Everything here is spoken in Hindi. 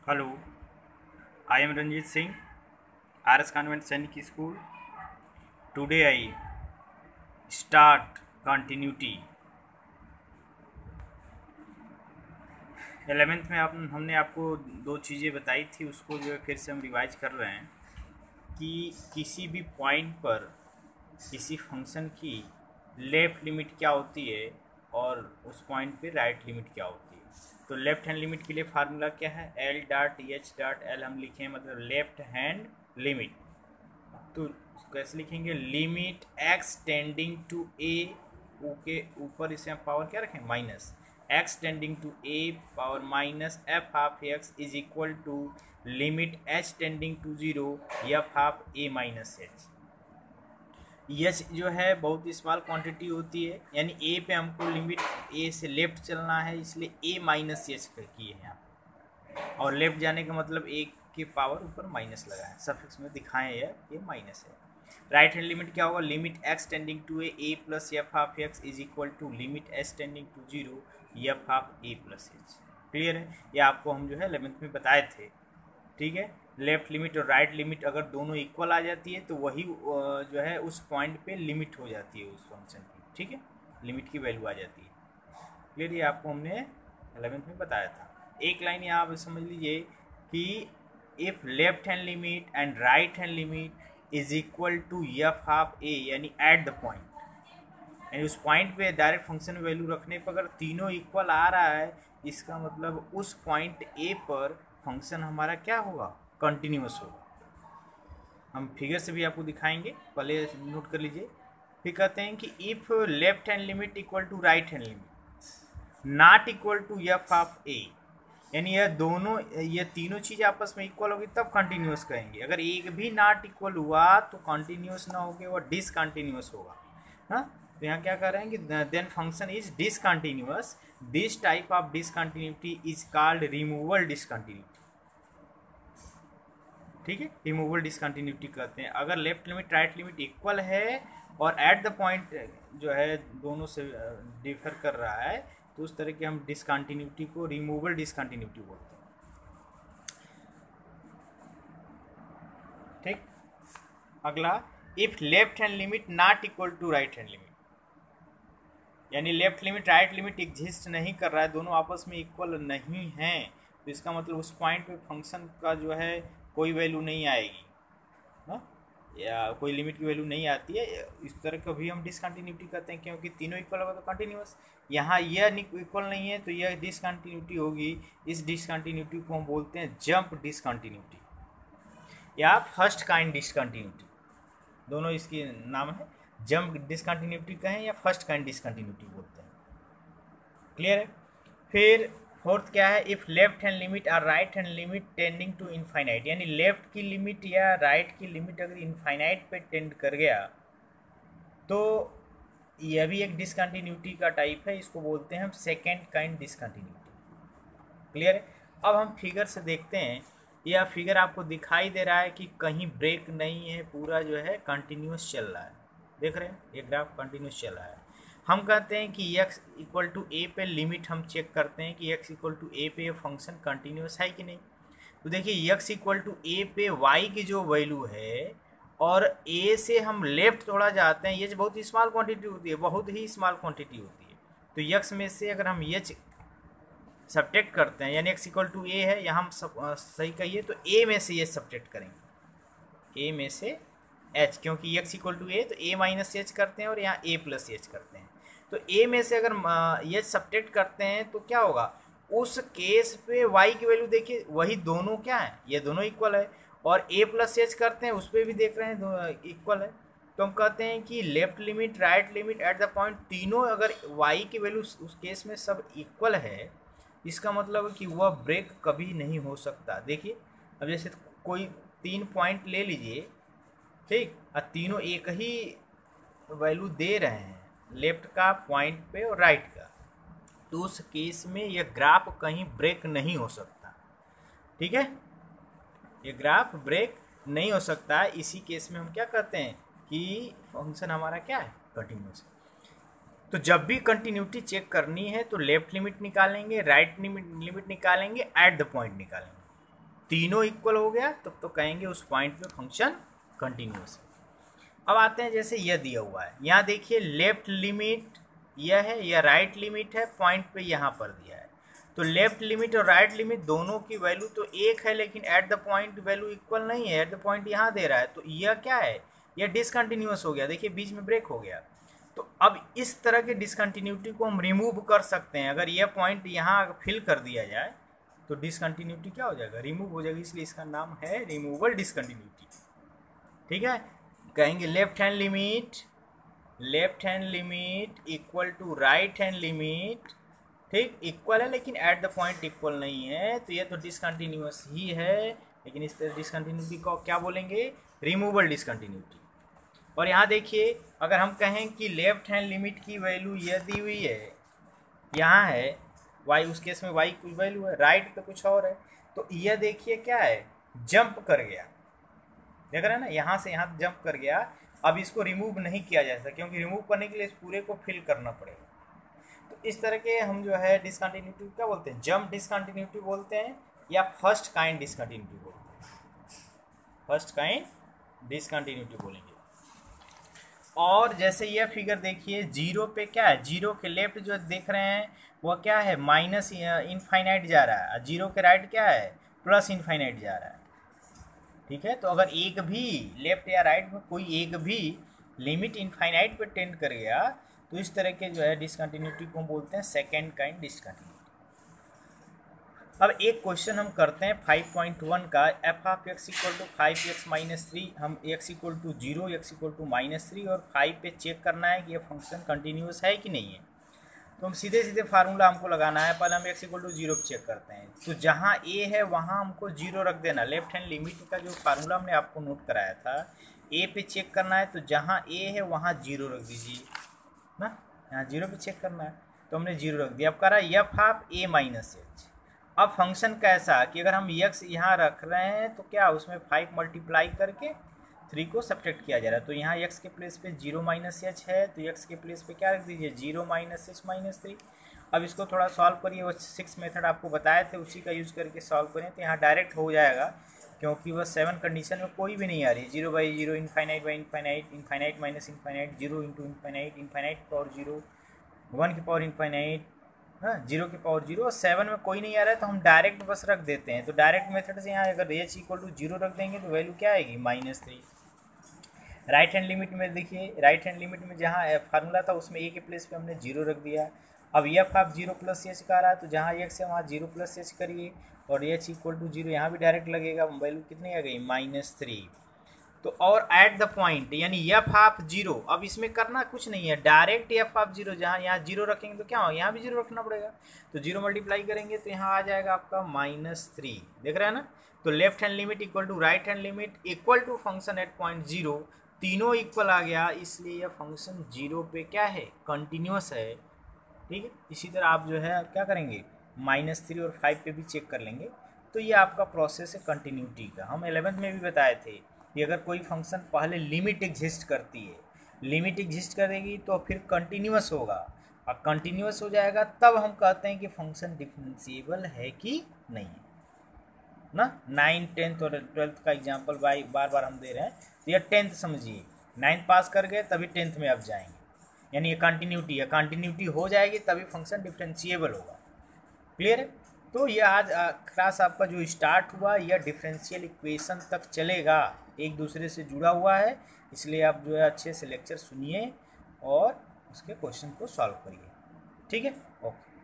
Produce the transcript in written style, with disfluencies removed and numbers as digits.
Hello, I am Ranjit Singh, RS Convent Sainik School. Today I start continuity. 11th में हमने आपको दो चीज़ें बताई थी, उसको जो है फिर से हम रिवाइज कर रहे हैं कि किसी भी पॉइंट पर किसी फंक्शन की लेफ़्ट लिमिट क्या होती है और उस पॉइंट पे राइट लिमिट क्या होती है। तो लेफ़्ट हैंड लिमिट के लिए फार्मूला क्या है, L dot H dot L हम लिखें, मतलब लेफ़्ट हैंड लिमिट। तो कैसे लिखेंगे, limit X tending to A, के ऊपर इसे हम पावर क्या रखें, minus, X tending to A power minus F half X is equal to limit H tending to zero F half A minus H. H जो है बहुत स्मॉल क्वांटिटी होती है, यानी ए पे हमको लिमिट ए से लेफ्ट चलना है, इसलिए ए माइनस एच किए हैं यहाँ, और लेफ्ट जाने का मतलब ए के पावर ऊपर माइनस लगा है, सफिक्स में दिखाएं ये माइनस है। राइट हैंड लिमिट क्या होगा, limit X tending to A plus F half X is equal to limit H tending to zero F half A plus H. Clear है, ये आपको हम जो है 11th में बताए थे। ठीक है, लेफ्ट लिमिट और राइट लिमिट अगर दोनों इक्वल आ जाती है तो वही जो है उस पॉइंट पे लिमिट हो जाती है उस फंक्शन की। ठीक है, लिमिट की वैल्यू आ जाती है। क्लियर, ये आपको हमने 11th में बताया था। एक लाइन यहाँ आप समझ लीजिए कि if left hand limit and right hand limit is equal to F half A, यानी एट द पॉइंट, यानी उस पॉइंट पे डायरेक्ट फंक्शन वैल्यू रखने पर अगर तीनों इक्वल आ रहा है, इसका मतलब उस पॉइंट ए पर फंक्शन हमारा क्या होगा, कंटिन्यूस होगा। हम फिगर से भी आपको दिखाएंगे, पहले नोट कर लीजिए। फिर कहते हैं कि if left hand limit equal to right hand limit not equal to F of A, यानी ये तीनों चीज़ आपस में इक्वल होगी तब कंटिन्यूस कहेंगे। अगर एक भी नॉट इक्वल हुआ तो कंटिन्यूस ना होके वो डिसकंटिन्यूस होगा। हाँ, तो यहाँ क्या कह रहे हैं कि then function is discontinuous, this type of discontinuity is called removal discontinuity. ठीक है, रिमूवल डिसकंटिन्यूटी कहते हैं। अगर left limit right limit equal है और एट द पॉइंट जो है दोनों से डिफर कर रहा है, तो उस तरह के हम डिसकंटिन्यूटी को रिमूवल डिसकंटिन्यूटी बोलते हैं। ठीक, अगला, if left hand limit not equal to right hand limit, यानी left limit right limit exist नहीं कर रहा है, दोनों आपस में इक्वल नहीं हैं, तो इसका मतलब उस पॉइंट पे फंक्शन का जो है कोई वैल्यू नहीं आएगी, हाँ, या कोई लिमिट की वैल्यू नहीं आती है। इस तरह को भी हम डिसकंटिन्यूटी कहते हैं, क्योंकि तीनों इक्वल होगा तो कंटिन्यूस। यहाँ यह इक्वल नहीं है तो यह डिसकंटिन्यूटी होगी। इस डिसकंटिन्यूटी को हम बोलते हैं जंप डिसकंटिन्यूटी या फर्स्ट काइंड डिसकंटिन्यूटी, दोनों इसके नाम है। जंप डिसकंटिन्यूटी कहें या फर्स्ट काइंड डिसकंटिन्यूटी बोलते हैं। क्लियर है। फिर फोर्थ क्या है, इफ़ लेफ्ट हैंड लिमिट और right hand limit tending to infinite, यानी लेफ्ट की लिमिट या राइट की लिमिट अगर इनफाइनाइट पे टेंड कर गया तो यह भी एक डिसकंटिन्यूटी का टाइप है, इसको बोलते हैं हम सेकेंड काइंड डिसकंटिन्यूटी। क्लियर है। अब हम फिगर से देखते हैं, यह फिगर आपको दिखाई दे रहा है कि कहीं ब्रेक नहीं है, पूरा जो है कंटिन्यूस चल रहा है। देख रहे हैं, ये ग्राफ कंटिन्यूस चल रहा है। हम कहते हैं कि x इक्वल टू ए पे लिमिट हम चेक करते हैं कि x इक्वल टू ए पे फंक्शन कंटिन्यूस है कि नहीं। तो देखिए x इक्वल टू ए पे y की जो वैल्यू है और a से हम लेफ्ट थोड़ा जाते हैं, ये बहुत ही स्मॉल क्वांटिटी होती है, बहुत ही स्मॉल क्वांटिटी होती है। तो x में से अगर हम h सब्ट्रैक्ट करते हैं, यानी x इक्वल टू ए है, यहाँ हम सही कहिए तो a में से ये सब्ट्रैक्ट करेंगे, a में से h, क्योंकि x इक्वल टू ए तो a माइनस एच करते हैं और यहाँ a प्लस एच करते हैं। तो a में से अगर ये सब्ट्रैक्ट करते हैं तो क्या होगा, उस केस पे y की वैल्यू देखिए, वही दोनों क्या है, ये दोनों इक्वल है, और a प्लस एच करते हैं उस पर भी देख रहे हैं इक्वल है। तो हम कहते हैं कि left limit right limit at the point तीनों अगर y की वैल्यू उस केस में सब इक्वल है, इसका मतलब कि वह ब्रेक कभी नहीं हो सकता। देखिए, अब जैसे कोई 3 पॉइंट ले लीजिए, ठीक, और तीनों एक ही वैल्यू दे रहे हैं, लेफ्ट का पॉइंट पे और राइट का, तो उस केस में यह ग्राफ कहीं ब्रेक नहीं हो सकता। ठीक है, ये ग्राफ ब्रेक नहीं हो सकता। इसी केस में हम क्या कहते हैं कि फंक्शन हमारा क्या है, कंटिन्यूस है। तो जब भी कंटिन्यूटी चेक करनी है तो लेफ्ट लिमिट निकालेंगे, राइट लिमिट निकालेंगे, एट द पॉइंट निकालेंगे। तीनों इक्वल हो गया तब तो कहेंगे उस पॉइंट पे फंक्शन कंटिन्यूस है। अब आते हैं जैसे यह दिया हुआ है, यहाँ देखिए लेफ्ट लिमिट यह है, यह राइट लिमिट है, पॉइंट पे यहाँ पर दिया है। तो लेफ्ट लिमिट और राइट लिमिट दोनों की वैल्यू तो एक है, लेकिन at the point value equal नहीं है। एट द पॉइंट यहाँ दे रहा है, तो यह क्या है, यह डिसकंटिन्यूस हो गया। देखिए बीच में ब्रेक हो गया। तो अब इस तरह के डिसकंटिन्यूटी को हम रिमूव कर सकते हैं। अगर यह पॉइंट यहाँ फिल कर दिया जाए तो डिसकंटिन्यूटी क्या हो जाएगा, रिमूव हो जाएगी। इसलिए इसका नाम है रिमूवल डिसकंटिन्यूटी। ठीक है, कहेंगे left hand limit equal to right hand limit, ठीक, इक्वल है लेकिन एट द पॉइंट इक्वल नहीं है, तो ये तो डिसकंटिन्यूअस ही है। लेकिन इस तरह डिसकंटिन्यूटी को क्या बोलेंगे, रिमूवल डिसकंटिन्यूटी। और यहाँ देखिए अगर हम कहें कि लेफ्ट हैंड लिमिट की वैल्यू ये दी हुई है, यहाँ है y, उस केस में y कुछ वैल्यू है, राइट पे कुछ और है, तो यह देखिए क्या है, जंप कर गया। देख रहे हैं ना, यहाँ से यहाँ जंप कर गया। अब इसको रिमूव नहीं किया जा सकता, क्योंकि रिमूव करने के लिए इस पूरे को फिल करना पड़ेगा। तो इस तरह के हम जो है डिसकंटिन्यूटी क्या बोलते हैं, जंप डिसकंटिन्यूटी बोलते हैं, या फर्स्ट काइंड डिसकंटिन्यूटी बोलते हैं। फर्स्ट काइंड डिसकंटिन्यूटी बोलेंगे। और जैसे यह फिगर देखिए, जीरो पे क्या है, जीरो के लेफ्ट जो देख रहे हैं वह क्या है, माइनस इनफाइनाइट जा रहा है। जीरो के राइट क्या है, प्लस इनफाइनाइट जा रहा है। ठीक है, तो अगर एक भी लेफ्ट या राइट में कोई एक भी लिमिट इनफाइनाइट पे टेंड कर गया तो इस तरह के जो है डिसकंटिन्यूटी को हम बोलते हैं सेकेंड काइंड डिसकंटिन्यूटी। अब एक क्वेश्चन हम करते हैं 5.1 का, F of X equal to 5x minus 3, हम x equal to 0, x equal to -3 और 5 पे चेक करना है कि ये फंक्शन कंटिन्यूस है कि नहीं है। तो हम सीधे सीधे फार्मूला हमको लगाना है। पहले हम x इक्वल टू 0 पे चेक करते हैं। तो जहाँ a है वहाँ हमको 0 रख देना। लेफ्ट हैंड लिमिट का जो फार्मूला हमने आपको नोट कराया था, a पे चेक करना है, तो जहाँ a है वहाँ 0 रख दीजिए ना, यहाँ 0 पे चेक करना है, तो हमने 0 रख दिया। अब कह रहा है F of a minus h। अब फंक्शन कैसा कि अगर हम x यहाँ रख रहे हैं तो क्या उसमें 5 मल्टीप्लाई करके 3 को सब्ट्रैक्ट किया जा रहा है। तो यहाँ x के प्लेस पे 0 माइनस एच है, तो x के प्लेस पे क्या रख दीजिए, 0 माइनस एच माइनस 3। अब इसको थोड़ा सॉल्व करिए, वो 6 मेथड आपको बताए थे उसी का यूज़ करके सॉल्व करें तो यहाँ डायरेक्ट हो जाएगा, क्योंकि वह 7 कंडीशन में कोई भी नहीं आ रही है। 0/0, infinite by infinite, infinite minus infinite, 0 into infinite, infinite power 0, 1 की पावर इनफाइनाइट, हाँ 0 की पावर 0, और 7 में कोई नहीं आ रहा है तो हम डायरेक्ट बस रख देते हैं। तो डायरेक्ट मेथड से यहाँ अगर h इक्वल टू 0 रख देंगे तो वैल्यू क्या आएगी, -3। राइट हैंड लिमिट में देखिए, राइट हैंड लिमिट में जहाँ फार्मूला था उसमें a के प्लेस पे हमने 0 रख दिया। अब एफ आप 0 प्लस एच का रहा है, तो जहाँ x है वहाँ 0 प्लस एच करिए, और h इक्वल टू 0 यहाँ भी डायरेक्ट लगेगा। वैल्यू कितनी आ गई, -3। तो और एट द पॉइंट यानी एफ ऑफ 0, अब इसमें करना कुछ नहीं है, डायरेक्ट एफ ऑफ 0, जहाँ यहाँ 0 रखेंगे तो क्या हो, यहाँ भी 0 रखना पड़ेगा। तो 0 मल्टीप्लाई करेंगे तो यहाँ आ जाएगा आपका -3। देख रहे हैं ना। तो left hand limit equal to right hand limit equal to function at point 0, तीनों इक्वल आ गया, इसलिए यह फंक्शन 0 पे क्या है, कंटिन्यूस है। ठीक है, इसी तरह आप जो है क्या करेंगे, -3 और 5 पे भी चेक कर लेंगे। तो ये आपका प्रोसेस है कंटिन्यूटी का। हम 11th में भी बताए थे कि अगर कोई फंक्शन पहले लिमिट एग्जिस्ट करती है, लिमिट एग्जिस्ट करेगी तो फिर कंटिन्यूस होगा, और कंटिन्यूस हो जाएगा तब हम कहते हैं कि फंक्शन डिफरेंशिएबल है कि नहीं है ना। 9th 10th और 12th का एग्जांपल बार बार हम दे रहे हैं, तो यह 10th समझिए, 9th पास कर गए तभी 10th में अब जाएंगे, यानी ये कंटिन्यूटी है, कंटिन्यूटी हो जाएगी तभी फंक्शन डिफरेंशिएबल होगा। क्लियर है। तो ये आज क्लास आपका जो स्टार्ट हुआ यह डिफरेंशियल इक्वेशन तक चलेगा, एक दूसरे से जुड़ा हुआ है, इसलिए आप जो है अच्छे से लेक्चर सुनिए और उसके क्वेश्चन को सॉल्व करिए। ठीक है, ओके।